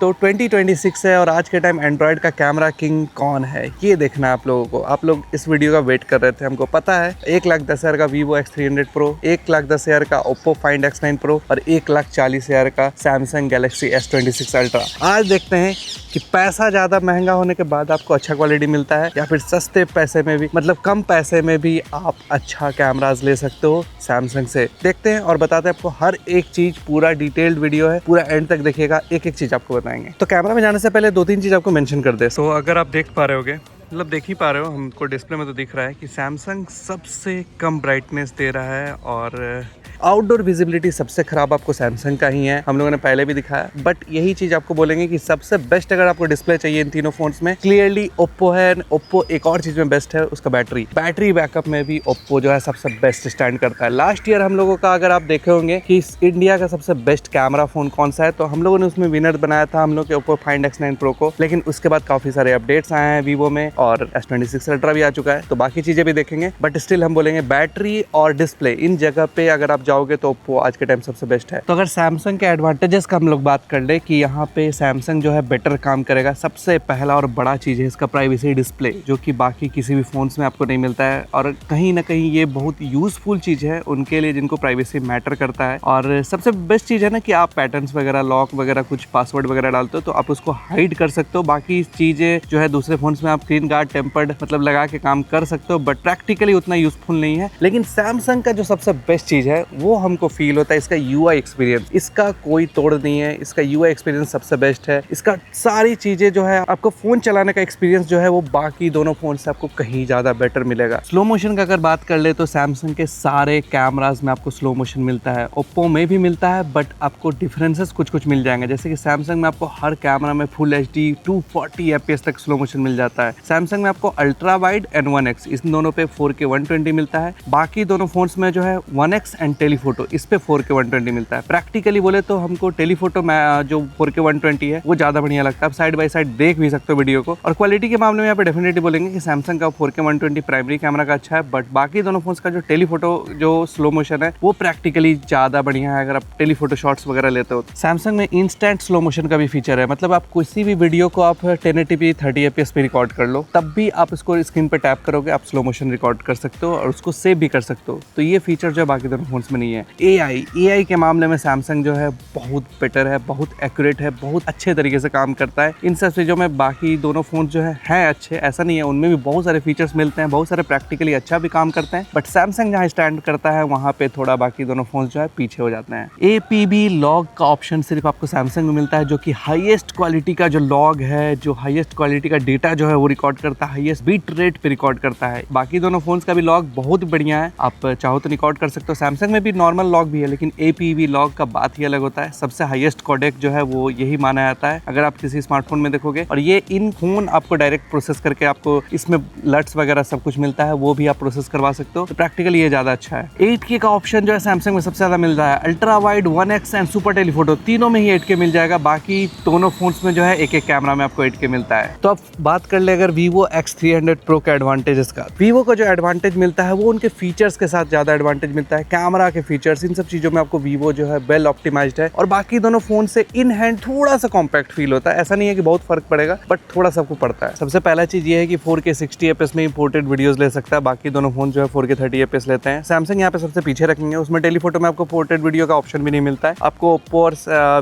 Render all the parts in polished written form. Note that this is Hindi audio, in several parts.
तो 2026 है और आज के टाइम एंड्रॉयड का कैमरा किंग कौन है ये देखना है आप लोगों को। आप लोग इस वीडियो का वेट कर रहे थे, हमको पता है। 1,10,000 का Vivo X300 Pro, 1,10,000 का Oppo Find X9 Pro और 1,40,000 का Samsung Galaxy S26 Ultra। आज देखते हैं कि पैसा ज़्यादा महंगा होने के बाद आपको अच्छा क्वालिटी मिलता है या फिर सस्ते पैसे में भी, मतलब कम पैसे में भी आप अच्छा कैमराज ले सकते हो सैमसंग से। देखते हैं और बताते हैं आपको हर एक चीज़, पूरा डिटेल्ड वीडियो है, पूरा एंड तक देखिएगा, एक एक चीज़ आपको बताएंगे। तो कैमरा में जाने से पहले 2-3 चीज़ आपको मेंशन कर दे। तो अगर आप देख पा रहे होगे, मतलब देख ही पा रहे हो, हमको डिस्प्ले में तो दिख रहा है कि सैमसंग सबसे कम ब्राइटनेस दे रहा है और आउटडोर विजिबिलिटी सबसे खराब आपको सैमसंग का ही है। हम लोगों ने पहले भी दिखाया, बट यही चीज आपको बोलेंगे कि सबसे बेस्ट अगर आपको डिस्प्ले चाहिए इन तीनों फोन्स में, क्लियरली ओप्पो है। ओप्पो एक और चीज में बेस्ट है, उसका बैटरी बैकअप में भी ओप्पो जो है सबसे बेस्ट स्टैंड करता है। लास्ट ईयर हम लोगों का अगर आप देखे होंगे कि इंडिया का सबसे बेस्ट कैमरा फोन कौन सा है, तो हम लोगों ने उसमें विनर बनाया था हम लोग के ओप्पो फाइंड X9 Pro को। लेकिन उसके बाद काफी सारे अपडेट्स आए हैं वीवो में और S26 Ultra भी आ चुका है, तो बाकी चीजें भी देखेंगे। बट स्टिल हम बोलेंगे बैटरी और डिस्प्ले इन जगह पे अगर आप जाओगे तो ओप्पो आज के टाइम सबसे बेस्ट है। तो अगर सैमसंग के एडवांटेजेस का हम लोग बात कर ले कि यहाँ पे सैमसंग जो है बेटर काम करेगा, सबसे पहला और बड़ा चीज है इसका प्राइवेसी डिस्प्ले, जो कि बाकी किसी भी फोन्स में आपको नहीं मिलता है। और कहीं ना कहीं ये बहुत यूजफुल चीज है उनके लिए जिनको प्राइवेसी मैटर करता है। और सबसे बेस्ट चीज है ना कि आप पैटर्न्स वगैरह, लॉक वगैरह, कुछ पासवर्ड वगैरह डालते हो तो आप उसको हाइड कर सकते हो। बाकी चीजें जो है दूसरे फोन्स में आप स्क्रीन गार्ड, टेम्पर्ड मतलब लगा के काम कर सकते हो, बट प्रैक्टिकली उतना यूजफुल नहीं है। लेकिन सैमसंग का जो सबसे बेस्ट चीज है वो हमको फील होता है इसका यूआई एक्सपीरियंस। इसका कोई तोड़ नहीं है, इसका यूआई एक्सपीरियंस सबसे बेस्ट है। इसका सारी चीजें जो है, आपको फोन चलाने का एक्सपीरियंस जो है वो बाकी दोनों फोन से आपको कहीं ज्यादा बेटर मिलेगा। स्लो मोशन का अगर बात कर ले तो सैमसंग के सारे कैमराज में आपको स्लो मोशन मिलता है, ओप्पो में भी मिलता है, बट आपको डिफरेंसेस कुछ मिल जाएंगे। जैसे कि सैमसंग में आपको हर कैमरा में फुल HD 240 FPS तक स्लो मोशन मिल जाता है। सैमसंग में आपको अल्ट्रा वाइड एंड 1x इस दोनों पे 4K 120 मिलता है। बाकी दोनों फोन्स में जो है 1x एंड टेलीफोटो इस पे 4K 120 मिलता है। प्रैक्टिकली बोले तो हमको टेलीफोटो में जो 4K 120 है वो ज्यादा बढ़िया लगता है। आप साइड बाय साइड देख भी सकते हो वीडियो को। और क्वालिटी के मामले में यहाँ पे डेफिनेटली बोलेंगे कि सैमसंग का 4K 120 प्राइमरी कैमरा का अच्छा है, बट बाकी दोनों फोन्स का जो टेलीफोटो जो स्लो मोशन है वो प्रैक्टिकली ज्यादा बढ़िया है अगर आप टेलीफोटो शॉट्स वगैरह लेते हो। सैमसंग में इंस्टेंट स्लो मोशन का भी फीचर है, मतलब आप किसी भी वीडियो को आप 1080p 30 FPS पे रिकॉर्ड कर लो, तब भी आप इसको स्क्रीन पे टैप करोगे, आप स्लो मोशन रिकॉर्ड कर सकते हो और उसको सेव भी कर सकते हो। तो ये फीचर जो है बाकी दोनों फोन्स में नहीं है। AI के मामले में सैमसंग जो है बहुत बेटर है, बहुत एक्यूरेट है, बहुत अच्छे तरीके से काम करता है। इन सब चीज़ों में बाकी दोनों फोन जो है अच्छे, ऐसा नहीं है, उनमें भी बहुत सारे फीचर्स मिलते हैं, बहुत सारे प्रैक्टिकली अच्छा भी काम करते हैं। बट सैमसंग जहाँ स्टैंड करता है वहाँ पे थोड़ा बाकी दोनों फोन जो है पीछे हो जाते हैं। APB लॉग का ऑप्शन सिर्फ आपको सैमसंग में मिलता है, जो कि हाईएस्ट क्वालिटी का जो लॉग है, जो हाईएस्ट क्वालिटी का डेटा जो है वो रिकॉर्ड करता है, हाईएस्ट बीट रेट पे रिकॉर्ड करता है। बाकी दोनों फोन्स का भी लॉग बहुत बढ़िया है, आप चाहो तो रिकॉर्ड कर सकते हो। सैमसंग में भी नॉर्मल लॉग भी है, लेकिन APB लॉग का बात ही अलग होता है। सबसे हाईएस्ट कोडेक जो है वो यही माना जाता है अगर आप किसी स्मार्टफोन में देखोगे। और ये इन फोन आपको डायरेक्ट प्रोसेस करके आपको इसमें लट्स वगैरह सब कुछ मिलता है, वो भी आप प्रोसेस करवा सकते हो। तो प्रैक्टिकली ये ज्यादा अच्छा है। 8K का ऑप्शन जो है सैमसंग में सबसे ज्यादा मिल रहा है। Ultra wide, 1x and super telephoto तीनों में ही 8K मिल जाएगा। बाकी दोनों फोन्स में जो है एक कैमरा में आपको 8K मिलता है। तो अब बात कर ले अगर Vivo X300 Pro के एडवांटेजेस का। Vivo को जो एडवांटेज मिलता है वो उनके फीचर्स के साथ ज्यादा एडवांटेज मिलता है। कैमरा के फीचर्स, इन सब चीजों में आपको Vivo जो है वेल ऑप्टिमाइज्ड है और बाकी दोनों फोन से इन हैंड थोड़ा सा कॉम्पैक्ट फील होता है। ऐसा नहीं है कि बहुत फर्क पड़ेगा, बट थोड़ा सा आपको पड़ता है। सबसे पहला चीज ये है कि 4K 60 FPS में इंपोर्टेड वीडियोस ले सकता है। बाकी दोनों फोन जो है 4K 30 FPS लेते हैं। सैमसंग यहाँ पे सबसे पीछे रखेंगे, उसमें टेलीफोटो में आपको पोर्ट्रेट वीडियो का ऑप्शन भी नहीं मिलता है। आपको ओप्पो और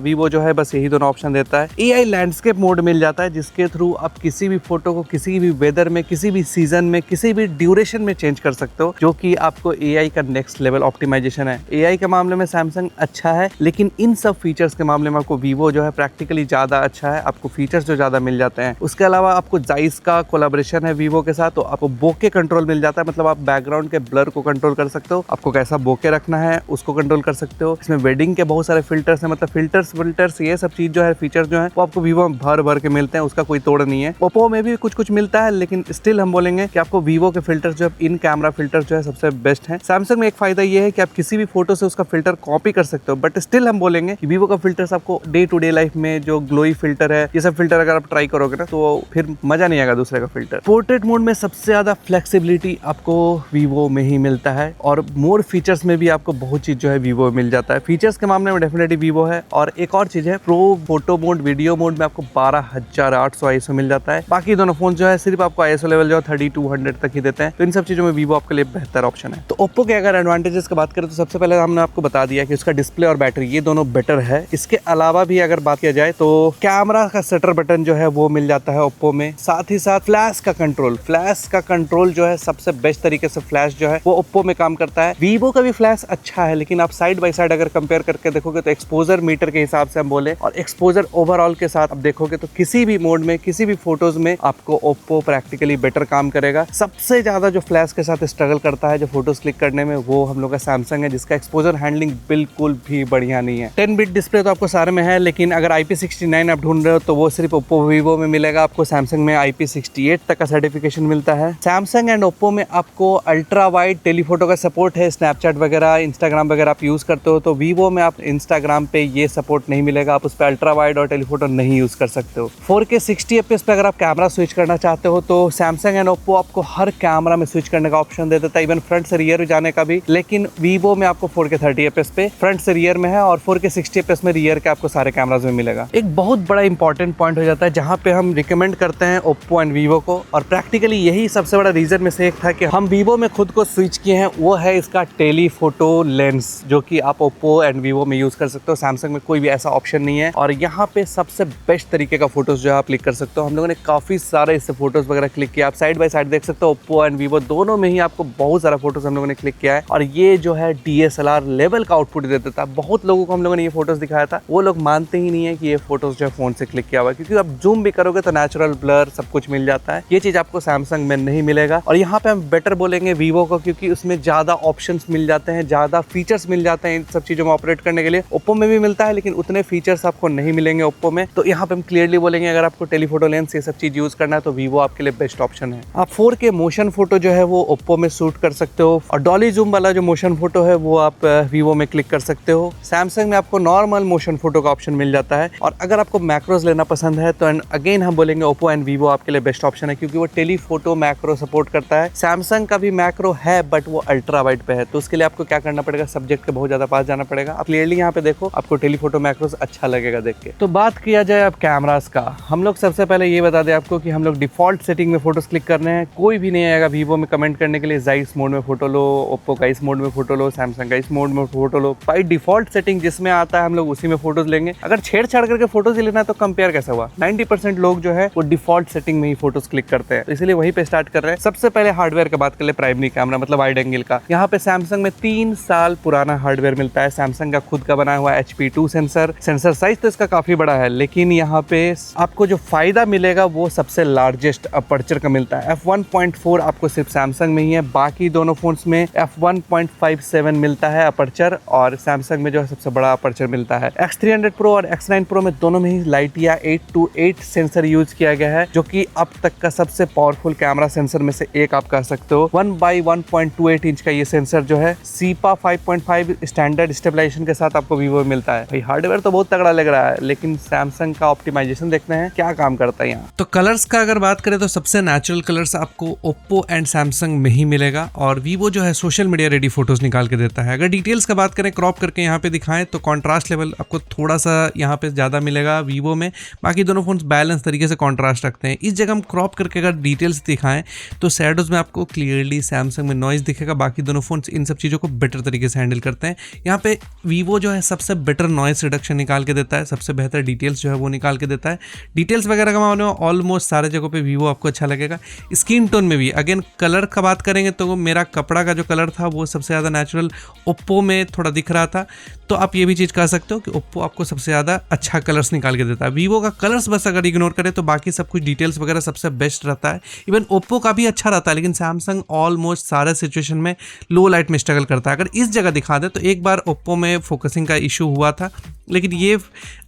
Vivo जो है बस यही दोनों ऑप्शन देता है। AI लैंडस्केप मोड मिल जाता है, जिसके थ्रू आप किसी भी फोटो को किसी भी वेदर में, किसी भी सीजन में, किसी भी ड्यूरेशन में चेंज कर सकते हो, जो कि आपको AI का नेक्स्ट लेवल ऑप्टिमाइजेशन है। AI के मामले में सैमसंग अच्छा है, लेकिन इन सब फीचर्स के मामले में आपको Vivo जो है प्रैक्टिकली ज्यादा अच्छा है। आपको फीचर्स जो ज्यादा मिल जाते हैं। उसके अलावा आपको जाइस का कोलैबोरेशन है Vivo के साथ, तो आपको बोके कंट्रोल मिल जाता है, मतलब आप बैकग्राउंड के ब्लर को कंट्रोल कर सकते हो। आपको कैसा बोके रखना है उसको कंट्रोल कर सकते हो। इसमें वेडिंग के बहुत सारे फिल्टर्स हैं, मतलब फिल्टर्स ये सब चीज जो है, फीचर जो है वो आपको Vivo में भर के मिलते हैं, उसका कोई तोड़ नहीं है। ओप्पो में भी कुछ मिलता है, लेकिन स्टिल हम बोलेंगे कि आपको वीवो के फिल्टर जो है, इन कैमरा फिल्टर जो है सबसे बेस्ट है। सैमसंग में एक फायदा ये है कि आप किसी भी फोटो से उसका फिल्टर कॉपी कर सकते हो, बट स्टिल हम बोलेंगे कि वीवो का फिल्टर्स आपको डे टू डे लाइफ में जो ग्लोई फिल्टर है, ये सब फिल्टर अगर आप ट्राई करोगे ना तो फिर मजा नहीं आएगा दूसरे का फिल्टर। पोर्ट्रेट मोड में सबसे ज्यादा फ्लेक्सिबिलिटी आपको वीवो में ही मिलता है, और मोर फीचर्स में भी आपको बहुत चीज जो है वीवो में मिल जाता है। फीचर्स के मामले में डेफिनेटली वीवो है। और एक और चीज है, pro photo mode, video mode में आपको 12800 ISO मिल जाता है। बाकी दोनों फोन जो है सिर्फ आपको ISO लेवल जो 3200 तक ही देते हैं, तो इन सब चीजों में वीवो आपके लिए बेहतर ऑप्शन है। तो ओप्पो के अगर एडवांटेजेस की बात करें तो सबसे पहले हमने आपको बता दिया कि उसका डिस्प्ले और बैटरी ये दोनों बेटर है। इसके अलावा भी अगर बात किया जाए तो कैमरा का शटर बटन जो है वो मिल जाता है ओप्पो में। साथ ही साथ फ्लैश का कंट्रोल जो है सबसे बेस्ट तरीके से फ्लैश जो है वो ओप्पो में काम करता है। वीवो का भी फ्लैश अच्छा है, लेकिन आप साइड बाय साइड अगर कंपेयर करके देखोगे तो एक्सपोजर मीटर के हिसाब से हम बोले और एक्सपोजर ओवरऑल के साथ आप देखोगे तो किसी भी मोड में, किसी भी फोटोज में आपको ओप्पो प्रैक्टिकली बेटर काम करेगा। सबसे ज्यादा जो फ्लैश के साथ स्ट्रगल करता है जो फोटोज क्लिक करने में, वो हम लोग का सैमसंग है, जिसका एक्सपोजर हैंडलिंग बिल्कुल भी बढ़िया नहीं है। 10 बिट डिस्प्ले तो आपको सारे में है, लेकिन अगर IP69 आप ढूंढ रहे हो तो वो सिर्फ ओप्पो वीवो में मिलेगा। आपको सैमसंग में IP68 तक का सर्टिफिकेशन मिलता है। सैमसंग एंड ओप्पो में आपको अल्ट्रा वाइड टेलीफोटो का सपोर्ट है। स्नैपचैट वगैरह, इंस्टाग्राम वगैरह आप यूज करते हो तो वीवो में आप इंस्टाग्राम पे ये सपोर्ट नहीं मिलेगा, आप उस पर अल्ट्रा वाइड और टेलीफोटो नहीं यूज कर सकते हो। 4K 60 FPS पे अगर आप कैमरा स्विच करना चाहते हो तो सैमसंग एंड ओप्पो आपको हर कैमरा में स्विच करने का ऑप्शन दे देता है, इवन फ्रंट से रियर जाने का भी। लेकिन वीवो में आपको 4K 30 FPS पे फ्रंट से रियर में है, और 4K 60 FPS में रियर के आपको सारे कैमराज में मिलेगा। एक बहुत बड़ा इंपॉर्टेंट पॉइंट हो जाता है जहां पे हम रिकमेंड करते हैं ओप्पो एंड वीवो को, और प्रैक्टिकली यही सबसे बड़ा रीजन में से एक था कि हम वीवो में खुद को स्विच किए हैं, वो है इसका टेलीफोटो लेंस, जो कि आप ओप्पो एंड वीवो में यूज कर सकते हो। सैमसंग में कोई भी ऐसा ऑप्शन नहीं है, और यहाँ पे सबसे बेस्ट तरीके का फोटोज जो है आप क्लिक कर सकते हो। हम लोगों ने काफी सारे इससे फोटोज वगैरह क्लिक किया, आप साइड बाय साइड देख सकते हो। ओप्पो एंड वीवो दोनों में ही आपको बहुत सारा फोटोज हम लोगों ने क्लिक किया है, और ये जो है DSLR लेवल का आउटपुट दे देता है। बहुत लोगों को हम लोगों ने ये फोटोज दिखाया था, वो लोग मानते ही नहीं है कि ये फोटोज जो है फोन से क्लिक किया हुआ है, क्योंकि आप जूम भी करोगे तो नेचुरल ब्लर सब कुछ मिल जाता है। ये चीज आपको सैमसंग में नहीं मिलेगा, और यहाँ पे हम बेटर बोलेंगे वीवो को, क्योंकि उसमें ज्यादा ऑप्शंस मिल जाते हैं, ज्यादा फीचर्स मिल जाते हैं इन सब चीजों में ऑपरेट करने के लिए। ओप्पो में भी मिलता है, लेकिन उतने फीचर्स आपको नहीं मिलेंगे ओप्पो में। तो यहाँ पे हम क्लियरली बोलेंगे अगर आपको टेलीफोटो लेंस ये सब चीज यूज करना है तो वीवो आपके लिए बेस्ट ऑप्शन है। आप 4K मोशन फोटो जो है वो ओप्पो में शूट कर सकते हो, और डॉली जूम वाला जो मोशन फोटो है वो आप वीवो में क्लिक कर सकते हो। सैमसंग में आपको नॉर्मल मोशन फोटो का ऑप्शन मिल जाता है, और अगर आपको मैक्रोज लेना पसंद है तो अगेन हम बोलेंगे ओप्पो एंड वीवो आपके लिए बेस्ट ऑप्शन है, क्योंकि वो टेलीफोटो मैक्रो सपोर्ट करता है। सैमसंग का भी मैक्रो है, बट वो अल्ट्रा वाइड पे है, तो उसके लिए आपको क्या करना पड़ेगा, सब्जेक्ट के बहुत ज्यादा पास जाना पड़ेगा। आप क्लियरली यहाँ पे देखो, आपको टेलीफोटो मैक्रोज अच्छा लगेगा देख के। तो बात किया जाए अब कैमरास का, हम लोग सबसे पहले ये बता दें आपको कि हम लोग डिफॉल्ट सेटिंग में फोटोज क्लिक करने हैं। कोई भी नहीं आएगा वीवो में कमेंट करने के लिए जाइस मोड में फोटो लो, ओप्पो का इस मोड में फोटो लो, सैमसंग का इस मोड में photo low. By default setting जिसमें आता है हम लोग उसी में फोटोज लेंगे। अगर छेड़छाड़ करके फोटोज लेना है तो कंपेयर कैसे हुआ, 90% लोग जो है वो डिफॉल्ट सेटिंग में ही फोटोज क्लिक करते हैं, तो इसलिए वहीं पे स्टार्ट कर रहे हैं। सबसे पहले हार्डवेयर की बात कर ले, प्राइमरी कैमरा मतलब वाइड एंगल का। यहाँ पे सैमसंग में 3 साल पुराना हार्डवेयर मिलता है, सैमसंग का खुद का बना हुआ HP2 सेंसर साइज तो इसका काफी बड़ा है, लेकिन यहाँ पे आपको जो फायदा मिलेगा वो सबसे लार्जेस्ट अपर्चर का मिलता है। f1.4 आपको सिर्फ सैमसंग में ही है, बाकी दोनों फोन्स में f1.57 मिलता है अपर्चर, और सैमसंग में जो है सबसे बड़ा अपर्चर मिलता है। X300 Pro और X9 Pro में दोनों में ही लाइटिया 828 सेंसर यूज किया गया है, जो कि अब तक का सबसे पावरफुल कैमरा सेंसर में से एक आप कह सकते हो। 1/1.28 इंच का ये सेंसर जो है सीपा 5.5 स्टैंडर्ड स्टेबलाइजेशन के साथ आपको वीवो में मिलता है। भाई हार्डवेयर तो बहुत तगड़ा लग रहा है, लेकिन सैमसंग का ऑप्टिमाइजेशन देखते हैं क्या काम करता है यहाँ। तो कलर्स का अगर बात करें तो सबसे नेचुरल कलर्स आपको ओप्पो एंड सैमसंग में ही मिलेगा, और वीवो जो है सोशल मीडिया रेडी फोटोज निकाल के देता है। अगर डिटेल्स का बात करें क्रॉप करके यहाँ पे दिखाएं तो कॉन्ट्रास्ट लेवल आपको थोड़ा सा यहाँ पे ज्यादा मिलेगा वीवो में, बाकी दोनों फोन बैलेंस तरीके से कॉन्ट्रास्ट रखते हैं। इस जगह हम क्रॉप करके अगर डिटेल्स दिखाएं तो शैडोज में आपको क्लियरली सैमसंग में नॉइज दिखेगा, बाकी दोनों फोन इन सब चीज़ों को बेटर तरीके से हैंडल करते हैं। यहाँ पे वीवो जो है सबसे बेटर नॉइज रिडक्शन निकाल के देता है, सबसे बेहतर डिटेल्स जो है वो निकाल के देता है। डिटेल्स वगैरह का मामले में ऑलमोस्ट सारे जगहों पे वीवो आपको अच्छा लगेगा। स्किन टोन में भी अगेन कलर का बात करेंगे तो मेरा कपड़ा का जो कलर था वो सबसे ज़्यादा नेचुरल ओप्पो में थोड़ा दिख रहा था, तो आप ये भी चीज़ कह सकते हो कि ओप्पो आपको सबसे ज़्यादा अच्छा कलर्स निकाल के देता है। वीवो का कलर्स बस अगर इग्नोर करें तो बाकी सब कुछ डिटेल्स वगैरह सबसे बेस्ट रहता है। इवन ओप्पो का भी अच्छा रहता है, लेकिन सैमसंग ऑलमोस्ट सारे सिचुएशन में लो लाइट में स्ट्रगल करता है। अगर इस जगह दिखा दे तो एक बार ओप्पो में फोकसिंग का इशू हुआ था, लेकिन ये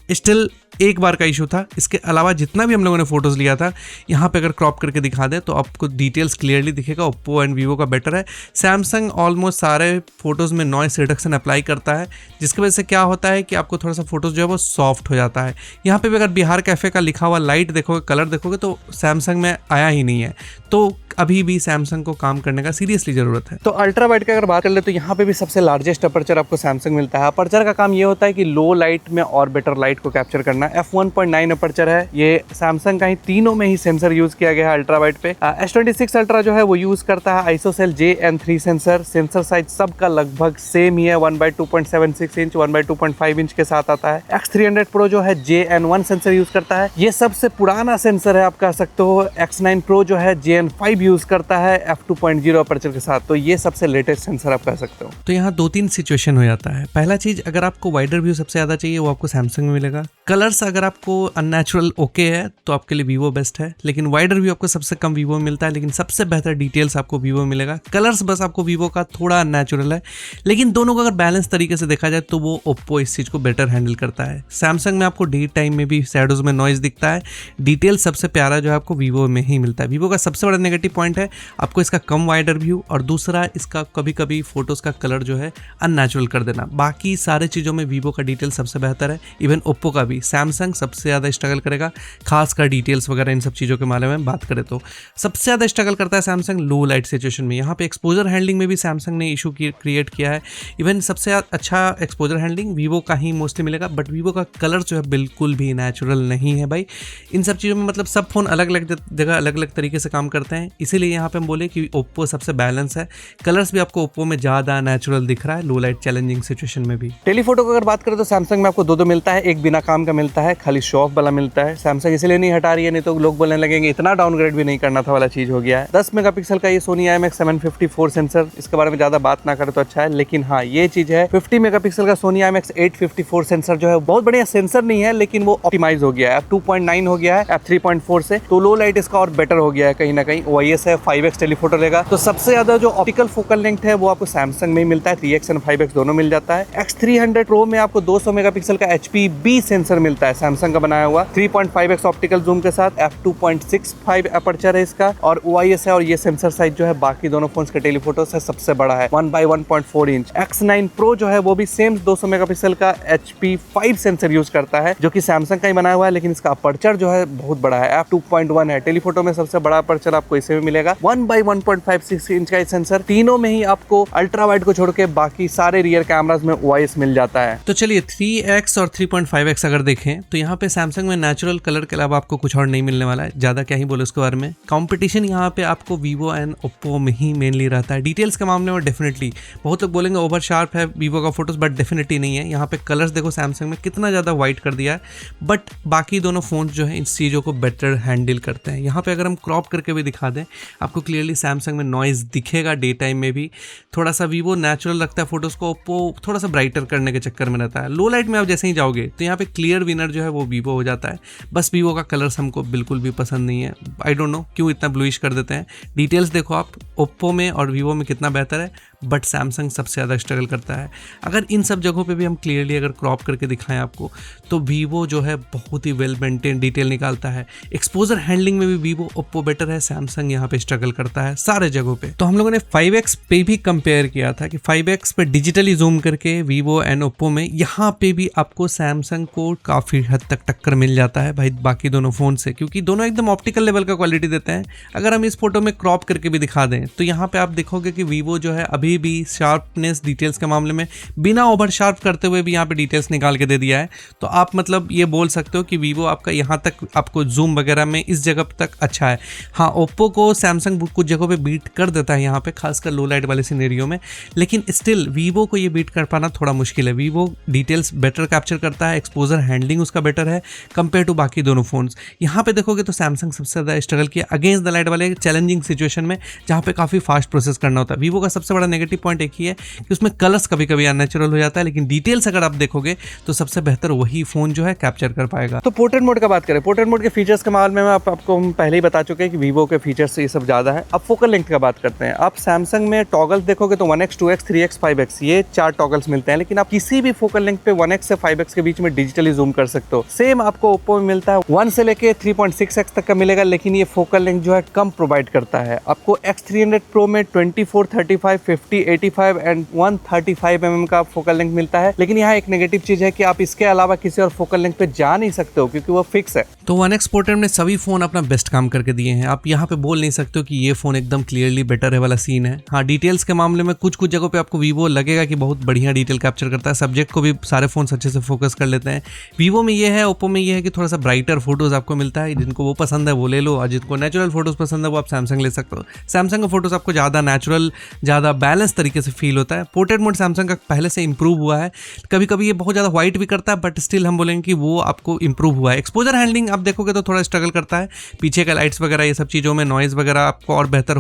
स्टिल एक बार का इशू था। इसके अलावा जितना भी हम लोगों ने फोटोज़ लिया था, यहाँ पे अगर क्रॉप करके दिखा दें तो आपको डिटेल्स क्लियरली दिखेगा। ओप्पो एंड वीवो का बेटर है। सैमसंग ऑलमोस्ट सारे फोटोज़ में नॉइस रिडक्शन अप्लाई करता है, जिसकी वजह से क्या होता है कि आपको थोड़ा सा फोटोज़ जो है वो सॉफ्ट हो जाता है। यहाँ पे भी अगर बिहार कैफ़े का लिखा हुआ लाइट देखोगे, कलर देखोगे तो सैमसंग में आया ही नहीं है। तो अभी भी सैमसंग को काम करने का सीरियसली ज़रूरत है। तो अल्ट्रा वाइड की अगर बात कर ले तो यहाँ पे भी सबसे लार्जेस्ट अपर्चर आपको सैमसंग मिलता है। अपर्चर का काम ये होता है कि लो लाइट में और बेटर लाइट को कैप्चर करना। f1.9 अपर्चर है ये, सैमसंग का ही तीनों में ही सेंसर यूज किया गया है अल्ट्रा वाइड पे। S26 अल्ट्रा जो है वो यूज करता है आइसोसेल JN3 सेंसर साइज सबका लगभग सेम ही है, 1/2.76 इंच 1/2.5 इंच के साथ आता है। X300 Pro जो है JN1 सेंसर यूज करता है, ये सबसे पुराना सेंसर है आप कह सकते हो। X9 Pro जो है JN5 यूज करता है f2.0 अपर्चर के साथ, तो ये सबसे लेटेस्ट सेंसर आप कह सकते हो। तो यहाँ दो तीन सिचुएशन हो जाता है। पहला चीज, अगर आपको वाइडर व्यू सबसे ज्यादा चाहिए वो आपको सैमसंग में मिलेगा। कलर्स अगर आपको अननेचुरल ओके है तो आपके लिए वीवो बेस्ट है, लेकिन वाइडर व्यू आपको सबसे कम वीवो में मिलता है, लेकिन सबसे बेहतर डिटेल्स आपको वीवो में मिलेगा। कलर्स बस आपको वीवो का थोड़ा अननेचुरल है, लेकिन दोनों को अगर बैलेंस तरीके से देखा जाए तो वो ओप्पो इस चीज को बेटर हैंडल करता है। सैमसंग में आपको डे टाइम में भी शैडोज में नॉइज दिखता है। डिटेल सबसे प्यारा जो है आपको वीवो में ही मिलता है। वीवो का सबसे बड़ा नेगेटिव पॉइंट है आपको इसका कम वाइडर व्यू, और दूसरा इसका कभी कभी फोटोज का कलर जो है अननेचुरल कर देना। बाकी सारे चीज़ों में वीवो का डिटेल सबसे बेहतर है, इवन ओप्पो का भी। सैमसंग सबसे ज़्यादा स्ट्रगल करेगा, खासकर डिटेल्स वगैरह इन सब चीज़ों के बारे में बात करें तो सबसे ज़्यादा स्ट्रगल करता है सैमसंग लो लाइट सिचुएशन में। यहाँ पे एक्सपोजर हैंडलिंग में भी सैमसंग ने इशू क्रिएट किया है। इवन सबसे अच्छा एक्सपोजर हैंडलिंग वीवो का ही मोस्टली मिलेगा, बट वीवो का कलर जो है बिल्कुल भी नेचुरल नहीं है भाई। इन सब चीज़ों में मतलब सब फोन अलग अलग जगह अलग अलग तरीके से काम करते हैं, इसीलिए यहाँ पे हम बोले कि ओप्पो सबसे बैलेंस है। कलर्स भी आपको ओप्पो में ज़्यादा नेचुरल दिख रहा है लो लाइट चैलेंजिंग सिचुएशन में भी। टेलीफोटो की अगर बात करें तो सैमसंग में आपको दो मिलता है, एक बिना काम का मिलता है, खाली शो ऑफ वाला मिलता है। सैमसंग इसलिए नहीं हटा रही है, नहीं तो लोग बोलने लगेंगे इतना डाउनग्रेड भी नहीं करना था वाला चीज हो गया है। 10 मेगापिक्सल का ये सोनी IMX 754 सेंसर, इसके बारे में ज्यादा बात ना करें तो अच्छा है, लेकिन हाँ ये चीज है 50 मेगापिक्सल का सोनी IMX 854 सेंसर जो है बहुत बढ़िया सेंसर नहीं है, लेकिन वो ऑप्टिमाइज हो गया है, f2.9 हो गया है f3.4 से, तो लो लाइट इसका और बेटर हो गया है कहीं ना कहीं। OIS है, 5x टेलीफोटो लेगा। तो सबसे ज्यादा जो ऑप्टिकल फोकल लेंथ है वो आपको सैमसंग में ही मिलता है, 3x एंड 5x दोनों मिल जाता है। X300 Pro में आपको 200 मेगापिक्सल का HP-B सेंसर मिलता है, सैमसंग का बनाया हुआ, 3.5x ऑप्टिकल जूम के साथ, f2.65 अपर्चर है इसका, और OIS है। और ये सेंसर साइज जो है बाकी दोनों फोन्स के टेलीफोटो से सबसे बड़ा है, 1/1.4 इंच। X9 Pro जो है वो भी सेम 200 मेगापिक्सल का HP5 सेंसर यूज करता है, जो कि सैमसंग का ही बनाया हुआ है, लेकिन इसका अपर्चर जो है बहुत बड़ा है, f2.1 है। टेलीफोटो में सबसे बड़ा अपर्चर आपको इसे में मिलेगा, 1/1.56 इंच का सेंसर। तीनों में ही आपको अल्ट्रा वाइड को छोड़ के बाकी सारे रियर कैमरास में OIS मिल जाता है। तो चलिए 3x और 3.5x अगर देखें तो यहाँ पे सैमसंग में नेचुरल कलर के अलावा आपको कुछ और नहीं मिलने वाला है, ज्यादा क्या ही बोले उसके बारे में। कंपटीशन यहाँ पे आपको वीवो एंड ओप्पो में ही मेनली रहता है। डिटेल्स के मामले में डेफिनेटली बहुत लोग बोलेंगे ओवर शार्प है वीवो का फोटोज, बट डेफिनेटली नहीं है। यहाँ पे कलर्स देखो सैमसंग में कितना ज्यादा वाइट कर दिया है, बट बाकी दोनों फोन जो है इन चीजों को बेटर हैंडल करते हैं। यहाँ पे अगर हम क्रॉप करके भी दिखा दें आपको क्लियरली सैमसंग में नॉइज दिखेगा डे टाइम में भी। थोड़ा सा वीवो नेचुरल लगता है फोटोज को, ओप्पो थोड़ा सा ब्राइटर करने के चक्कर में रहता है। लो लाइट में आप जैसे ही जाओगे तो यहाँ पे क्लियर विनर जो है वो वीवो हो जाता है। बस वीवो का कलर्स हमको बिल्कुल भी पसंद नहीं है, आई डोंट नो क्यों इतना ब्लूइश कर देते हैं। डिटेल्स देखो आप ओप्पो में और वीवो में कितना बेहतर है, बट सैमसंग सबसे ज़्यादा स्ट्रगल करता है। अगर इन सब जगहों पे भी हम क्लियरली अगर क्रॉप करके दिखाएं आपको तो वीवो जो है बहुत ही वेल मेंटेन डिटेल निकालता है। एक्सपोजर हैंडलिंग में भी वीवो ओप्पो बेटर है, सैमसंग यहाँ पे स्ट्रगल करता है सारे जगहों पे। तो हम लोगों ने 5x पे भी कंपेयर किया था कि 5x पे डिजिटली जूम करके वीवो एंड ओप्पो में यहाँ पे भी आपको सैमसंग को काफ़ी हद तक टक्कर मिल जाता है भाई बाकी दोनों फ़ोन से, क्योंकि दोनों एकदम ऑप्टिकल लेवल का क्वालिटी देते हैं। अगर हम इस फोटो में क्रॉप करके भी दिखा दें तो यहाँ पे आप देखोगे कि वीवो जो है अभी भी शार्पनेस डिटेल्स के मामले में बिना ओवर शार्प करते हुए भी यहाँ पे डिटेल्स निकाल के दे दिया है। तो आप मतलब ये बोल सकते हो कि वीवो आपका यहाँ तक आपको जूम वगैरह में इस जगह तक अच्छा है। हाँ, ओप्पो को सैमसंग कुछ जगहों पे बीट कर देता है यहाँ पे, खासकर लो लाइट वाले सिनेरियो में, लेकिन स्टिल वीवो को ये बीट कर पाना थोड़ा मुश्किल है। वीवो डिटेल्स बेटर कैप्चर करता है, एक्सपोजर हैंडलिंग उसका बेटर है कंपेयर टू बाकी दोनों फोन्स। यहाँ पे देखोगे तो सैमसंग सबसे ज़्यादा स्ट्रगल किया अगेंस्ट द लाइट वाले चैलेंजिंग सिचुएशन में, जहाँ पे काफ़ी फास्ट प्रोसेस करना होता है। वीवो का सबसे बड़ा नेगेटिव पॉइंट एक ही है कि उसमें कलर्स कभी कभी अननेचुरल हो जाता है, लेकिन डिटेल्स अगर आप देखोगे तो सबसे बेहतर वही फोन जो है कैप्चर कर पाएगा। तो पोर्ट्रेट मोड का बात करें, पोर्ट्रेट मोड के फीचर्स के मामले में आपको हम पहले ही बता चुके हैं कि वीवो के फीचर्स ये सब ज़्यादा है। अब फोकल लेंथ का बात करते हैं। आप सैमसंग में टॉगल्स देखोगे तो 1x 2x 3x 5x ये 4 टॉगल्स मिलते हैं, लेकिन आप किसी भी फोकल लेंथ पे 1x से 5x के बीच में डिजिटली जूम कर सकते हो। सेम आपको ओप्पो में मिलता है, 1 से लेके 3.6x तक का मिलेगा, लेकिन ये फोकल लेंथ जो है कम प्रोवाइड करता है। आपको X300 Pro में 24, 35, 50, 85 एंड 135 mm का फोकल लेंथ मिलता है, लेकिन यहाँ एक नेगेटिव चीज है कि आप इसके अलावा किसी और फोकल लेंथ पे जा नहीं सकते हो क्योंकि वो फिक्स है। तो 1x पोर्ट्रेट में सभी फोन अपना बेस्ट काम करके दिए हैं। आप यहाँ पे बोल नहीं सकते हो कि ये फोन एकदम क्लियरली बेटर है वाला सीन है। हाँ, डिटेल्स के मामले में कुछ कुछ जगहों पे आपको वीवो लगेगा कि बहुत बढ़िया डिटेल कैप्चर करता है, सब्जेक्ट को भी सारे फोन अच्छे से फोकस कर लेते हैं। वीवो में ये है, ओप्पो में ये है कि थोड़ा सा ब्राइटर फोटोज आपको मिलता है, जिनको वो पसंद है वो ले लो, और जिनको नेचुरल फोटोज पसंद है वो आप सैमसंग ले सकते हो। सैमसंग का फोटोज आपको ज़्यादा नेचुरल, ज़्यादा बैलेंस तरीके से फील होता है। पोर्ट्रेट मोड सैमसंग का पहले से इंप्रूव हुआ है, कभी कभी ये बहुत ज़्यादा व्हाइट भी करता है, बट स्टिल हम बोलेंगे कि वो आपको इंप्रूव हुआ है। एक्सपोजर हैंडलिंग आप देखोगे तो थोड़ा स्ट्रगल करता है, पीछे का लाइट्स वगैरह ये सब चीज़ों में नॉइज़ वगैरह आपको और बेहतर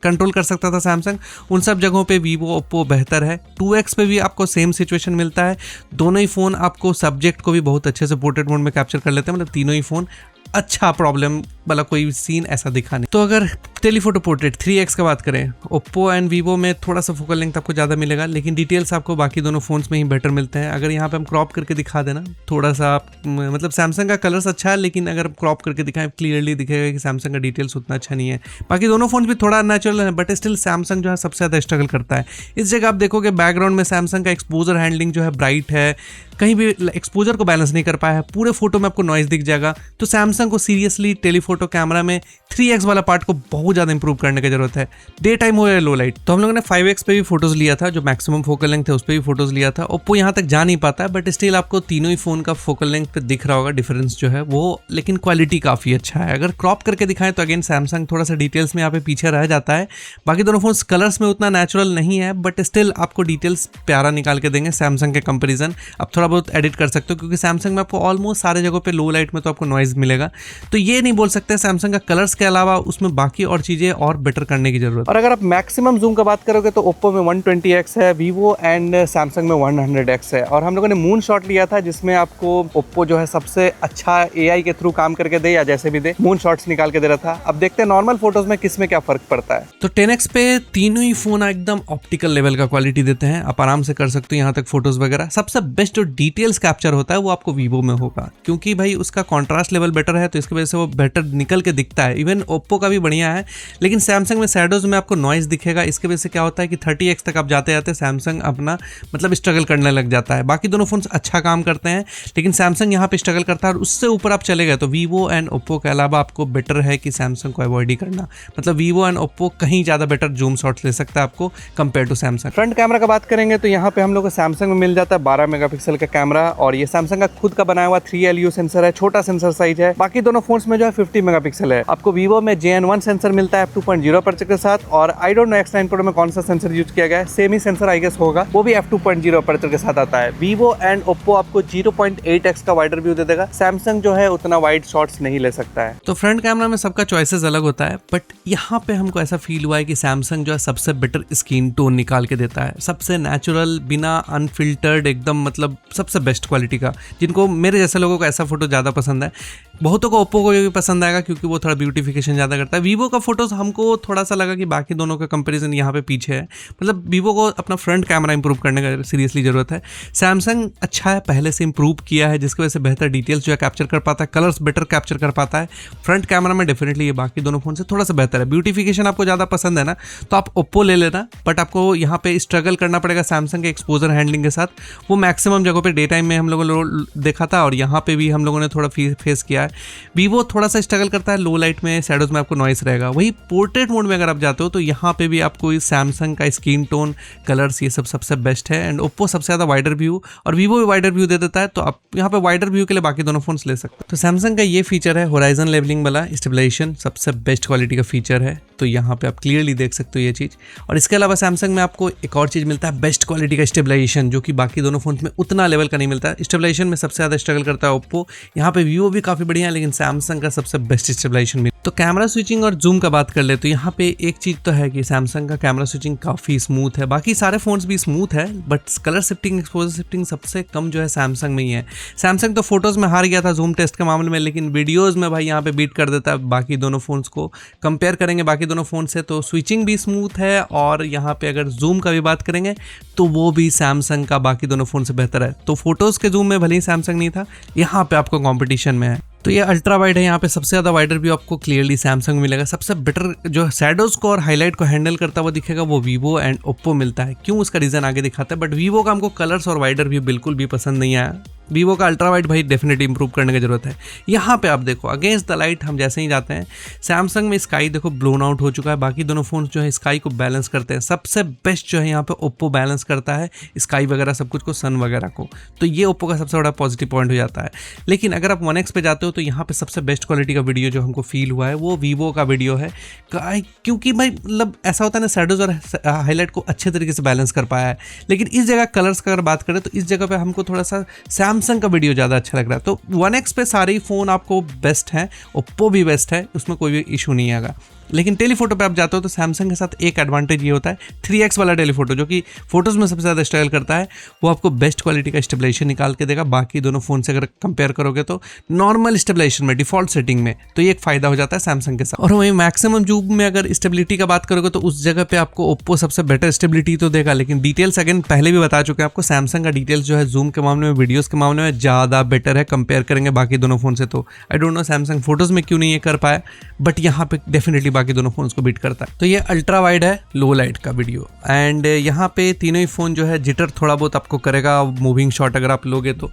कंट्रोल कर सकता था सैमसंग। उन सब जगहों पे वीवो ओप्पो बेहतर है। 2x पे भी आपको सेम सिचुएशन मिलता है। दोनों ही फ़ोन आपको सब्जेक्ट को भी बहुत अच्छे से पोर्ट्रेट मोड में कैप्चर कर लेते हैं, मतलब तीनों ही फ़ोन अच्छा प्रॉब्लम वाला कोई सीन ऐसा दिखा नहीं। तो अगर टेलीफोटो पोर्ट्रेट 3x का बात करें, ओप्पो एंड वीवो में थोड़ा सा फोकल लेंथ आपको ज़्यादा मिलेगा, लेकिन डिटेल्स आपको बाकी दोनों फोन्स में ही बेटर मिलते हैं। अगर यहाँ पे हम क्रॉप करके दिखा देना थोड़ा सा, मतलब सैमसंग का कलर्स अच्छा है, लेकिन अगर क्रॉप करके दिखाएं क्लियरली दिखेगा कि सैमसंग का डिटेल्स उतना अच्छा नहीं है। बाकी दोनों फोन भी थोड़ा नेचुरल है, बट स्टिल सैमसंग जो है सबसे ज़्यादा स्ट्रगल करता है। इस जगह आप देखोगे बैकग्राउंड में सैमसंग का एक्सपोजर हैंडलिंग जो है ब्राइट है, कहीं भी एक्सपोजर को बैलेंस नहीं कर पाया है, पूरे फोटो में आपको नॉइज दिख जाएगा। तो सैमसंग को सीरियसली टेलीफोटो कैमरा में 3x वाला पार्ट को बहुत ज़्यादा इंप्रूव करने की जरूरत है, डे टाइम हो या लो लाइट। तो हम लोगों ने 5x पे भी फोटोज लिया था, जो मैक्सिमम फोकल लेंथ है उस पर भी फोटोज लिया था। ओप्पो यहाँ तक जा नहीं पाता है, बट स्टिल आपको तीनों ही फोन का फोकल लेंथ पे दिख रहा होगा डिफरेंस जो है वो, लेकिन क्वालिटी काफ़ी अच्छा है। अगर क्रॉप करके दिखाएं तो अगेन सैमसंग थोड़ा सा डिटेल्स में यहाँ पे पीछे रह जाता है। बाकी दोनों फोन कलर्स में उतना नेचुरल नहीं है, बट स्टिल आपको डिटेल्स प्यारा निकाल के देंगे सैमसंग के कंपेरिजन। आप थोड़ा बहुत एडिट कर सकते हो, क्योंकि सैमसंग में आपको ऑलमोस्ट सारे जगहों पे लो लाइट में तो आपको नॉइज मिलेगा। तो ये नहीं बोल सकते सैमसंग का कलर्स के अलावा उसमें बाकी और चीजें और बेटर करने की जरूरत। और अगर आप मैक्सिमम जूम का बात करोगे तो ओप्पो में 120x है, वीवो एंड सैमसंग में 100x है। और हम लोगों ने मून शॉट लिया था, जिसमें आपको ओप्पो जो है सबसे अच्छा AI के थ्रू काम करके दे या जैसे भी दे, मून शॉट्स निकाल के दे रहा था। अब देखते हैं नॉर्मल फोटोज में किस में क्या फर्क पड़ता है। तो 10x पे तीनों ही फोन एकदम ऑप्टिकल लेवल का क्वालिटी देते हैं, आप आराम से कर सकते हो यहाँ तक फोटोज वगैरह। सबसे बेस्ट जो डिटेल्स कैप्चर होता है वो आपको वीवो में होगा, क्योंकि भाई उसका कॉन्ट्रास्ट लेवल बेटर है, तो इसकी वजह से वो बेटर निकल के दिखता है। इवन ओप्पो का भी बढ़िया है, लेकिन सैमसंग में शैडोज में आपको नॉइज दिखेगा। इसकी वजह से क्या होता है कि 30x तक आप जाते जाते सैमसंग अपना मतलब स्ट्रगल करने लग जाता है। बाकी दोनों फोन अच्छा काम करते हैं, लेकिन सैमसंग यहाँ पे स्ट्रगल करता है। और उससे ऊपर आप चले गए तो वीवो एंड ओप्पो के अलावा आपको बेटर है कि सैमसंग को अवॉइड ही करना, मतलब वीवो एंड ओप्पो कहीं ज़्यादा बेटर जूम शॉट्स ले सकता है आपको compare to Samsung. Front camera का बात करेंगे तो यहाँ पे हम लोग को सैमसंग में मिल जाता है 12 मेगापिक्सल का कैमरा, और ये सैमसंग का खुद का बनाया हुआ 3LU सेंसर है, छोटा सेंसर साइज है। बाकी दोनों फोन्स में जो है 50 मेगापिक्सल है। आपको वीवो में JN1 सेंसर मिलता है f2.0 अपर्चर के साथ, और I don't know X9 Pro में कौन सा सेंसर यूज किया गया है, सेम ही सेंसर आई गेस होगा, वो भी f2.0 अपर्चर के साथ आता है। वीवो एंड ओप्पो आपको 0.8x का वाइडर व्यू दे देगा, सैमसंग जो है उतना वाइड शॉट्स नहीं ले सकता है। तो फ्रंट कैमरा में सबका चॉइसेस अलग होता है, बट यहाँ पे हमको ऐसा फील हुआ है कि सैमसंग जो है सबसे बेटर स्किन टोन निकाल के देता है, सबसे नेचुरल, बिना अनफिल्टर्ड, एकदम मतलब सबसे बेस्ट क्वालिटी का। जिनको मेरे जैसे लोगों को ऐसा फोटो ज़्यादा पसंद है, बहुतों को ओप्पो को भी पसंद आएगा क्योंकि वो थोड़ा ब्यूटिफिकेशन ज़्यादा करता है। वीवो का फोटोज हमको थोड़ा सा लगा कि बाकी दोनों का कंपैरिजन यहाँ पे पीछे है, मतलब वीवो को अपना फ्रंट कैमरा इंप्रूव करने का सीरियसली जरूरत है। सैमसंग अच्छा है, पहले से इंप्रूव किया है, जिसकी वजह से बेहतर डिटेल्स जो है कैप्चर कर पाता है, कलर्स बेटर कैप्चर कर पाता है। फ्रंट कैमरा में डेफिनेटली ये बाकी दोनों फोन से थोड़ा सा बेहतर है। ब्यूटिफिकेशन आपको ज़्यादा पसंद है ना, तो आप ओप्पो ले लेना, बट आपको यहाँ पे स्ट्रगल करना पड़ेगा सैमसंग के एक्सपोजर हैंडलिंग के साथ। वो मैक्सिमम जगहों पे डे टाइम में हम लोगों ने देखा था, और यहाँ पे भी हम लोगों ने थोड़ा फेस किया है। वीवो थोड़ा सा स्ट्रगल करता है, लो लाइट में, शैडोज में आपको नॉइस रहेगा। वही पोर्ट्रेट मोड में अगर आप जाते हो तो यहाँ पे भी आपको सैमसंग का स्किन टोन, कलर्स, ये सब सबसे बेस्ट है। एंड ओप्पो सबसे ज़्यादा वाइडर व्यू, और वीवो भी वाइडर व्यू दे देता है, तो आप यहाँ पे वाइडर व्यू के लिए बाकी दोनों फोन्स ले सकते हो। तो सैमसंग का ये फीचर है होराइजन लेवलिंग वाला स्टेबलाइजेशन, सबसे बेस्ट क्वालिटी का फीचर है, तो यहाँ पे आप क्लियरली देख सकते हो ये चीज़। और इसके अलावा सैमसंग में आपको एक और चीज़ मिलता है, बेस्ट क्वालिटी का स्टेबलाइजेशन, जो कि बाकी दोनों फोन में उतना लेवल का नहीं मिलता है। स्टेबलाइजेशन में सबसे ज़्यादा स्ट्रगल करता है ओप्पो, यहाँ पे वीवो भी काफ़ी बढ़िया, लेकिन सैमसंग का सबसे बेस्ट स्टेबलाइजेशन मिला। तो कैमरा स्विचिंग और जूम का बात कर ले तो यहाँ पे एक चीज तो है कि सैमसंग का कैमरा स्विचिंग काफी स्मूथ है, बाकी सारे फोन्स भी स्मूथ है, but colour shifting, exposure shifting सबसे कम जो है सैमसंग में ही है। सैमसंग तो फोटोज में हार गया था जूम टेस्ट के मामले में, लेकिन वीडियोज में भाई यहाँ पे बीट कर देता है बाकी दोनों फोन्स को। कंपेयर करेंगे बाकी दोनों फोन से तो स्विचिंग भी स्मूथ है, और यहाँ पे अगर जूम का भी बात करेंगे तो वो भी सैमसंग का बाकी दोनों फोन से बेहतर है। तो फोटोज के जूम में भले ही सैमसंग नहीं था, यहाँ पे आपको कॉम्पिटिशन में है। तो ये अल्ट्रा वाइड है, यहाँ पे सबसे ज़्यादा वाइडर व्यू आपको क्लियरली सैमसंग मिलेगा। सबसे बेटर जो शैडोज़ को और हाईलाइट को हैंडल करता हुआ दिखेगा वो वीवो एंड ओप्पो मिलता है। क्यों, उसका रीज़न आगे दिखाता है, बट वीवो का हमको कलर्स और वाइडर व्यू बिल्कुल भी पसंद नहीं आया। वीवो का अल्ट्रा वाइड भाई डेफिनेटली इंप्रूव करने की जरूरत है। यहाँ पे आप देखो अगेंस्ट द लाइट हम जैसे ही जाते हैं, सैमसंग में स्काई देखो ब्लोन आउट हो चुका है, बाकी दोनों फोन जो है स्काई को बैलेंस करते हैं। सबसे बेस्ट जो है यहाँ पे ओप्पो बैलेंस करता है स्काई वगैरह सब कुछ को, सन वगैरह को, तो ये ओप्पो का सबसे बड़ा पॉजिटिव पॉइंट हो जाता है। लेकिन अगर आप 1x पे जाते हो तो यहाँ पे सबसे बेस्ट क्वालिटी का वीडियो जो हमको फील हुआ है वो वीवो का वीडियो है, क्योंकि भाई मतलब ऐसा होता है ना, शैडोज और हाईलाइट को अच्छे तरीके से बैलेंस कर पाया है। लेकिन इस जगह कलर्स का अगर बात करें तो इस जगह पे हमको थोड़ा सा सैमसंग का वीडियो ज़्यादा अच्छा लग रहा है। तो 1x पे सारे ही फ़ोन आपको बेस्ट हैं, ओप्पो भी बेस्ट है, उसमें कोई भी इशू नहीं आएगा। लेकिन टेलीफोटो पे आप जाते हो तो सैमसंग के साथ एक एडवांटेज ये होता है 3x वाला टेलीफोटो, जो कि फोटोज़ में सबसे ज़्यादा स्ट्रगल करता है, वो आपको बेस्ट क्वालिटी का स्टेबलाइजेशन निकाल के देगा। बाकी दोनों फ़ोन से अगर कंपेयर करोगे तो नॉर्मल स्टेबलाइजेशन में, डिफॉल्ट सेटिंग में, तो ये एक फ़ायदा हो जाता है सैमसंग के साथ। और वहीं मैक्सिमम जूम में अगर स्टेबिलिटी का बात करोगे तो उस जगह पे आपको ओप्पो सबसे बेटर स्टेबिलिटी तो देगा, लेकिन डिटेल्स अगेन पहले भी बता चुके हैं आपको, सैमसंग का डिटेल्स जो है जूम के मामले में, वीडियोज़ के मामले में ज़्यादा बेटर है कंपेयर करेंगे बाकी दोनों फ़ोन से। तो I don't know Samsung photos में क्यों नहीं ये कर पाया, बट यहाँ पे डेफिनेटली बाकी दोनों फोन को बीट करता है। तो ये अल्ट्रा वाइड है, लो लाइट का वीडियो, एंड यहाँ पे तीनों ही फोन जो है जिटर थोड़ा बहुत आपको करेगा मूविंग शॉट अगर आप लोगे तो,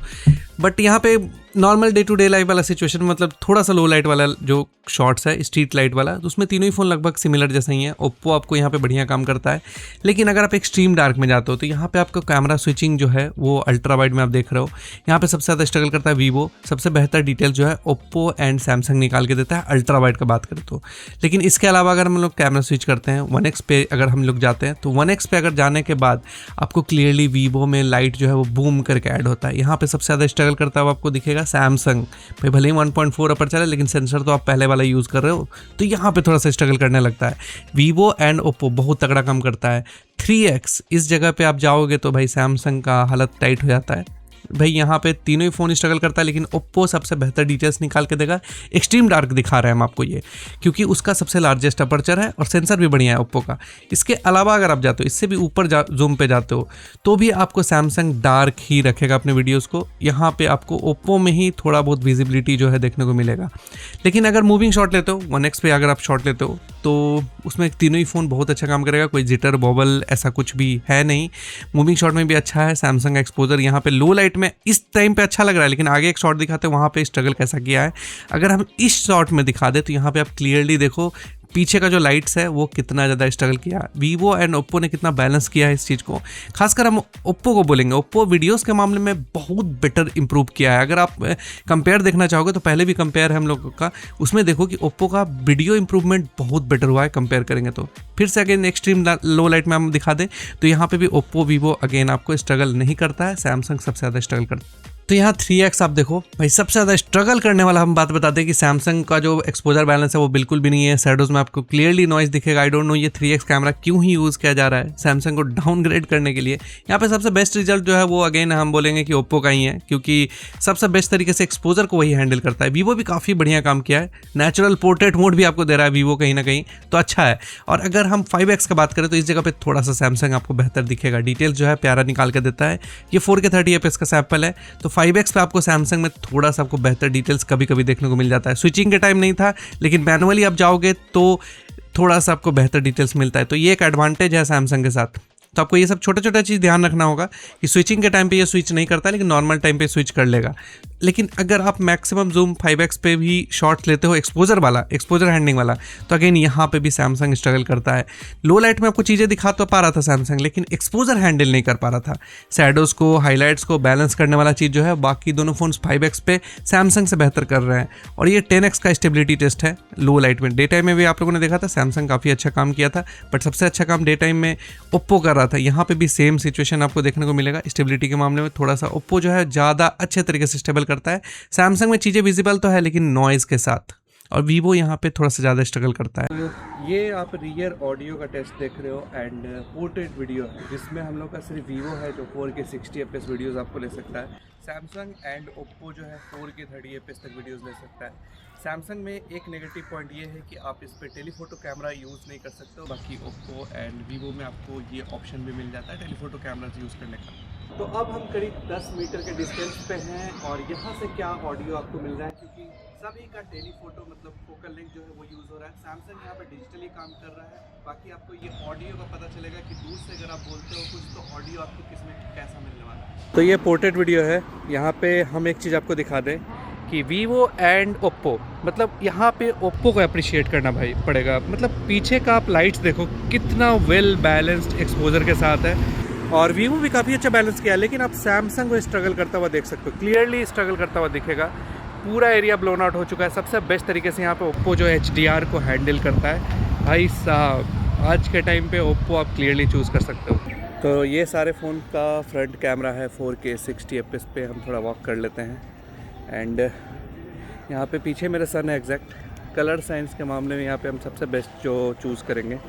बट यहाँ पे normal day to day life वाला सिचुएशन, मतलब थोड़ा सा लो लाइट वाला जो शॉट्स है, स्ट्रीट लाइट वाला, तो उसमें तीनों ही फ़ोन लगभग सिमिलर जैसा ही है। ओप्पो आपको यहाँ पे बढ़िया काम करता है, लेकिन अगर आप एक्सट्रीम डार्क में जाते हो तो यहाँ पे आपका कैमरा स्विचिंग जो है वो अल्ट्रा वाइड में आप देख रहे हो, यहाँ पे सबसे ज़्यादा स्ट्रगल करता है वीवो। सबसे बेहतर डिटेल जो है ओप्पो एंड सैमसंग निकाल के देता है अल्ट्रा वाइड का बात करें तो। लेकिन इसके अलावा अगर हम लोग कैमरा स्विच करते हैं 1x पे अगर हम लोग जाते हैं तो 1x पे अगर जाने के बाद आपको क्लियरली वीवो में लाइट जो है वो बूम करके ऐड होता है। यहाँ पे सबसे ज़्यादा स्ट्रगल करता हुआ आपको दिखेगा सैमसंग भाई, भले ही 1.4 अपर चले लेकिन सेंसर तो आप पहले वाला यूज़ कर रहे हो, तो यहाँ पे थोड़ा सा स्ट्रगल करने लगता है। वीवो एंड ओप्पो बहुत तगड़ा काम करता है। 3x इस जगह पे आप जाओगे तो भाई सैमसंग का हालत टाइट हो जाता है। भाई यहाँ पे तीनों ही फ़ोन स्ट्रगल करता है, लेकिन ओप्पो सबसे बेहतर डिटेल्स निकाल के देगा। एक्सट्रीम डार्क दिखा रहे हैं हम आपको ये, क्योंकि उसका सबसे लार्जेस्ट अपर्चर है और सेंसर भी बढ़िया है ओप्पो का। इसके अलावा अगर आप जाते हो इससे भी ऊपर जूम पे जाते हो तो भी आपको सैमसंग डार्क ही रखेगा अपने वीडियोज़ को। यहाँ पे आपको ओप्पो में ही थोड़ा बहुत विजिबिलिटी जो है देखने को मिलेगा। लेकिन अगर मूविंग शॉट लेते हो 1x पे अगर आप शॉट लेते हो तो उसमें तीनों ही फ़ोन बहुत अच्छा काम करेगा, कोई जिटर बॉबल ऐसा कुछ भी है नहीं। मूविंग शॉट में भी अच्छा है सैमसंग का एक्सपोजर। यहाँ पे लो लाइट में इस टाइम पे अच्छा लग रहा है, लेकिन आगे एक शॉट दिखाते हैं वहाँ पे स्ट्रगल कैसा किया है। अगर हम इस शॉट में दिखा दे तो यहाँ पे आप क्लियरली देखो पीछे का जो लाइट्स है वो कितना ज़्यादा स्ट्रगल किया। वीवो एंड ओप्पो ने कितना बैलेंस किया है इस चीज़ को। खासकर हम ओप्पो को बोलेंगे, ओप्पो वीडियोस के मामले में बहुत बेटर इंप्रूव किया है। अगर आप कंपेयर देखना चाहोगे तो पहले भी कंपेयर है हम लोगों का, उसमें देखो कि ओप्पो का वीडियो इंप्रूवमेंट बहुत बेटर हुआ है कंपेयर करेंगे तो। फिर से अगेन एक्सट्रीम लो लाइट में हम दिखा दें तो यहाँ पे भी ओप्पो वीवो अगेन आपको स्ट्रगल नहीं करता है, सैमसंग सबसे ज़्यादा स्ट्रगल करता है। तो यहाँ 3x आप देखो भाई सबसे ज़्यादा स्ट्रगल करने वाला हम बात बताते हैं कि सैमसंग का जो एक्सपोजर बैलेंस है वो बिल्कुल भी नहीं है। शैडोज़ में आपको क्लियरली नॉइज दिखेगा। आई डोंट नो ये 3x कैमरा क्यों ही यूज़ किया जा रहा है सैमसंग को डाउनग्रेड करने के लिए। यहाँ पे सबसे बेस्ट रिजल्ट जो है वो अगेन हम बोलेंगे कि ओप्पो का ही है, क्योंकि सबसे बेस्ट तरीके से एक्सपोजर को वही हैंडल करता है। वीवो भी काफ़ी बढ़िया काम किया है, नेचुरल पोर्ट्रेट मोड भी आपको दे रहा है वीवो कहीं ना कहीं, तो अच्छा है। और अगर हम 5x का बात करें तो इस जगह पे थोड़ा सा सैमसंग आपको बेहतर दिखेगा, डिटेल्स जो है प्यारा निकाल के देता है। ये 4K 30 fps का सैंपल है, तो 5x पे आपको सैमसंग में थोड़ा सा आपको बेहतर डिटेल्स कभी कभी देखने को मिल जाता है। स्विचिंग के टाइम नहीं था, लेकिन मैनुअली आप जाओगे तो थोड़ा सा आपको बेहतर डिटेल्स मिलता है। तो ये एक एडवांटेज है सैमसंग के साथ। तो आपको ये सब छोटा छोटा चीज़ ध्यान रखना होगा कि स्विचिंग के टाइम पे ये स्विच नहीं करता, लेकिन नॉर्मल टाइम पे स्विच कर लेगा। लेकिन अगर आप मैक्सिमम जूम 5x पे भी शॉट्स लेते हो एक्सपोजर वाला, एक्सपोजर हैंडलिंग वाला, तो अगेन यहाँ पे भी सैमसंग स्ट्रगल करता है। लो लाइट में आपको चीज़ें दिखा तो पा रहा था सैमसंग, लेकिन एक्सपोजर हैंडल नहीं कर पा रहा था। शैडोज़ को, हाईलाइट्स को बैलेंस करने वाला चीज़ जो है बाकी दोनों फोन्स 5x पे सैमसंग से बेहतर कर रहे हैं। और ये 10x का स्टेबिलिटी टेस्ट है लो लाइट में। डे टाइम में भी आप लोगों ने देखा था सैमसंग काफ़ी अच्छा काम किया था, बट सबसे अच्छा काम डे टाइम में ओप्पो कर रहा था। यहाँ पे भी सेम सिचुएशन आपको देखने को मिलेगा। स्टेबिलिटी के मामले में थोड़ा सा ओप्पो जो है ज़्यादा अच्छे तरीके से स्टेबल करता है। सैमसंग में चीज़ें विजिबल तो है लेकिन नॉइज़ के साथ, और वीवो यहाँ पे थोड़ा सा ज़्यादा स्ट्रगल करता है। ये आप रियर ऑडियो का टेस्ट देख रहे हो एंड पोर्ट्रेट वीडियो है, जिसमें हम लोग का सिर्फ वीवो है जो 4K 60 fps वीडियोस आपको ले सकता है। सैमसंग एंड ओप्पो जो है 4K 30 fps तक वीडियोस ले सकता है। सैमसंग में एक नेगेटिव पॉइंट ये है कि आप इस पर टेलीफोटो कैमरा यूज़ नहीं कर सकते हो, बाकी ओप्पो एंड वीवो में आपको ये ऑप्शन भी मिल जाता है टेलीफोटो कैमराज यूज़ करने का। तो अब हम करीब 10 मीटर के डिस्टेंस पे हैं और यहाँ से क्या ऑडियो आपको मिल रहा है, क्योंकि सभी का टेलीफोटो मतलब फोकल लेंथ जो है वो यूज़ हो रहा है। सैमसंग यहाँ पे डिजिटली काम कर रहा है, बाकी आपको ये ऑडियो का पता चलेगा कि दूर से अगर आप बोलते हो कुछ तो ऑडियो आपको किस में कैसा मिलने वाला है। तो ये पोर्ट्रेट वीडियो है। यहाँ पे हम एक चीज़ आपको दिखा दें कि वीवो एंड ओप्पो, मतलब यहाँ पे ओप्पो को अप्रिशिएट करना भाई पड़ेगा। मतलब पीछे का आप लाइट्स देखो कितना वेल बैलेंस्ड एक्सपोजर के साथ है, और वीवो भी काफ़ी अच्छा बैलेंस किया है, लेकिन आप सैमसंग को स्ट्रगल करता हुआ देख सकते हो, क्लियरली स्ट्रगल करता हुआ दिखेगा। पूरा एरिया ब्लोन आउट हो चुका है। सबसे बेस्ट तरीके से यहाँ पे ओप्पो जो HDR को हैंडल करता है। भाई साहब आज के टाइम पे ओप्पो आप क्लियरली चूज़ कर सकते हो। तो ये सारे फ़ोन का फ्रंट कैमरा है 4K 60 fps पे। हम थोड़ा वॉक कर लेते हैं एंड यहाँ पे पीछे मेरा सन है एग्जैक्ट। कलर साइंस के मामले में यहाँ पे हम सबसे बेस्ट जो चूज़ करेंगे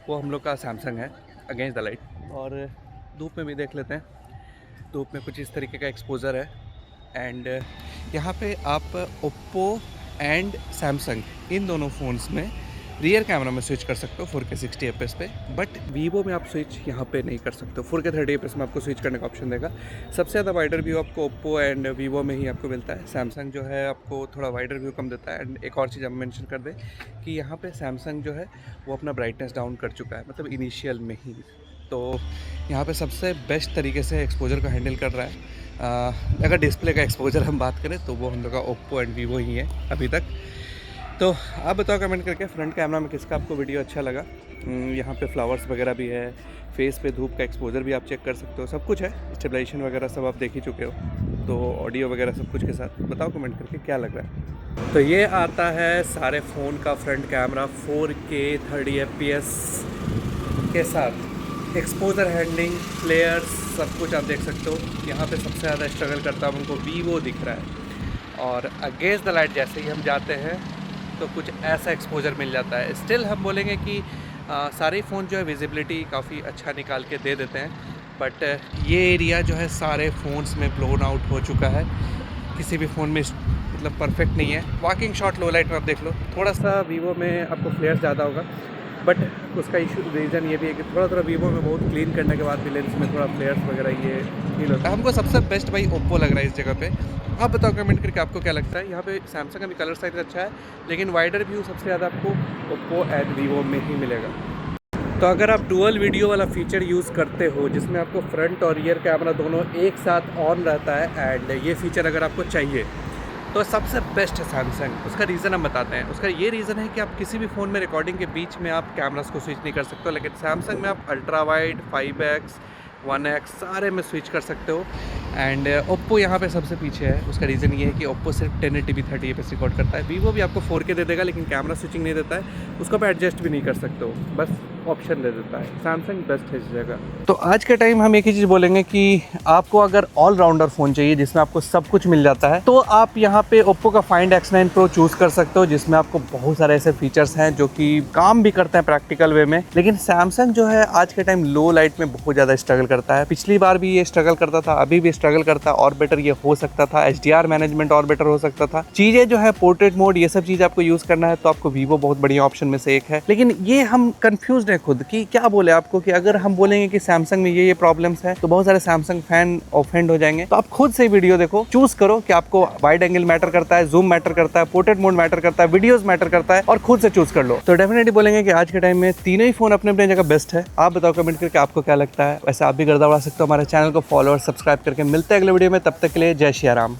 वो हम लोग का सैमसंग है अगेंस्ट द लाइट। और धूप में भी देख लेते हैं, धूप में कुछ इस तरीके का एक्सपोज़र है। एंड यहाँ पे आप ओप्पो एंड सैमसंग इन दोनों फ़ोन्स में रियर कैमरा में स्विच कर सकते हो 4K 60 fps पे, बट वीवो में आप स्विच यहाँ पे नहीं कर सकते हो। 4K 30 fps में आपको स्विच करने का ऑप्शन देगा। सबसे ज़्यादा वाइडर व्यू आपको ओप्पो एंड वीवो में ही आपको मिलता है। सैमसंग जो है आपको थोड़ा वाइडर व्यू कम देता है। एंड एक और चीज़ हम मेंशन कर दें कि यहाँ पे सैमसंग जो है वो अपना ब्राइटनेस डाउन कर चुका है, मतलब इनिशियल में ही। तो यहाँ पे सबसे बेस्ट तरीके से एक्सपोजर को हैंडल कर रहा है। अगर डिस्प्ले का एक्सपोजर हम बात करें तो वो हम लोग का ओप्पो एंड वीवो ही है अभी तक। तो आप बताओ कमेंट करके फ्रंट कैमरा में किसका आपको वीडियो अच्छा लगा। यहाँ पे फ्लावर्स वगैरह भी है, फेस पे धूप का एक्सपोजर भी आप चेक कर सकते हो, सब कुछ है। स्टेबलाइजेशन वगैरह सब आप देख ही चुके हो, तो ऑडियो वगैरह सब कुछ के साथ बताओ कमेंट करके क्या लग रहा है। तो ये आता है सारे फ़ोन का फ्रंट कैमरा 4K 30 fps के साथ। एक्सपोजर हैंडलिंग, फ्लेयर्स, सब कुछ आप देख सकते हो। यहाँ पे सबसे ज़्यादा स्ट्रगल करता है हमको वीवो दिख रहा है, और अगेंस्ट द लाइट जैसे ही हम जाते हैं तो कुछ ऐसा एक्सपोजर मिल जाता है। स्टिल हम बोलेंगे कि सारे फ़ोन जो है विजिबिलिटी काफ़ी अच्छा निकाल के दे देते हैं, बट ये एरिया जो है सारे फ़ोन्स में ब्लोन आउट हो चुका है। किसी भी फ़ोन में मतलब परफेक्ट नहीं है। वॉकिंग शॉट लो लाइट में आप देख लो, थोड़ा सा वीवो में आपको फ्लेयर ज़्यादा होगा, बट उसका रीज़न ये भी है कि थोड़ा वीवो में बहुत क्लीन करने के बाद भी लेंस में थोड़ा फ्लेयर्स वगैरह ये फील होता है। हमको सबसे बेस्ट भाई ओप्पो लग रहा है इस जगह पे। आप बताओ कमेंट करके आपको क्या लगता है। यहाँ पे सैमसंग का भी कलर साइज अच्छा है, लेकिन वाइडर व्यू सबसे ज़्यादा आपको ओप्पो एंड वीवो में ही मिलेगा। तो अगर आप डुअल वीडियो वाला फीचर यूज़ करते हो जिसमें आपको फ्रंट और रियर कैमरा दोनों एक साथ ऑन रहता है, एंड ये फीचर अगर आपको चाहिए तो सबसे बेस्ट है सैमसंग। उसका रीज़न हम बताते हैं। उसका ये रीज़न है कि आप किसी भी फ़ोन में रिकॉर्डिंग के बीच में आप कैमरास को स्विच नहीं कर सकते हो, लेकिन सैमसंग में आप अल्ट्रा वाइड, 5x, 1x सारे में स्विच कर सकते हो। एंड ओप्पो यहाँ पे सबसे पीछे है। उसका रीज़न ये है कि ओप्पो सिर्फ 1080p 30 fps रिकॉर्ड करता है। वीवो भी आपको 4K दे देगा, लेकिन कैमरा स्विचिंग नहीं देता है, उसको आप एडजस्ट भी नहीं कर सकते हो, बस ऑप्शन दे देता है। सैमसंग बेस्ट है इस जगह। तो आज के टाइम हम एक ही चीज़ बोलेंगे कि आपको अगर ऑलराउंडर फ़ोन चाहिए जिसमें आपको सब कुछ मिल जाता है, तो आप यहाँ पे ओप्पो का Find X9 Pro चूज़ कर सकते हो, जिसमें आपको बहुत सारे ऐसे फीचर्स हैं जो कि काम भी करते हैं प्रैक्टिकल वे में। लेकिन सैमसंग जो है आज के टाइम लो लाइट में बहुत ज़्यादा स्ट्रगल करता है। पिछली बार भी ये स्ट्रगल करता था, अभी भी स्ट्रगल करता है, और बेटर ये हो सकता था। HDR मैनेजमेंट और बेटर हो सकता था। चीज़ें जो है पोर्ट्रेट मोड ये सब चीज़ आपको यूज़ करना है तो आपको वीवो बहुत बढ़िया ऑप्शन में से एक है। लेकिन ये हम कन्फ्यूज हैं खुद कि क्या बोले आपको, कि अगर हम बोलेंगे कि सैमसंग में ये प्रॉब्लम्स है तो बहुत सारे सैमसंग फैन ऑफेंड हो जाएंगे। तो आप खुद से वीडियो देखो, चूज करो कि आपको वाइड एंगल मैटर करता है, जूम मैटर करता है, पोर्ट्रेट मोड मैटर करता है, वीडियोस मैटर करता है, और खुद से चूज कर लो। तो डेफिनेटली बोलेंगे कि आज के टाइम में तीनों ही फोन अपने अपने जगह बेस्ट है। आप बताओ कमेंट करके आपको क्या लगता है। वैसे आप भी गर्दा उड़ा सकते हो। हमारे चैनल को फॉलो और सब्सक्राइब करके मिलते हैं अगले वीडियो में। तब तक के लिए जय श्री राम।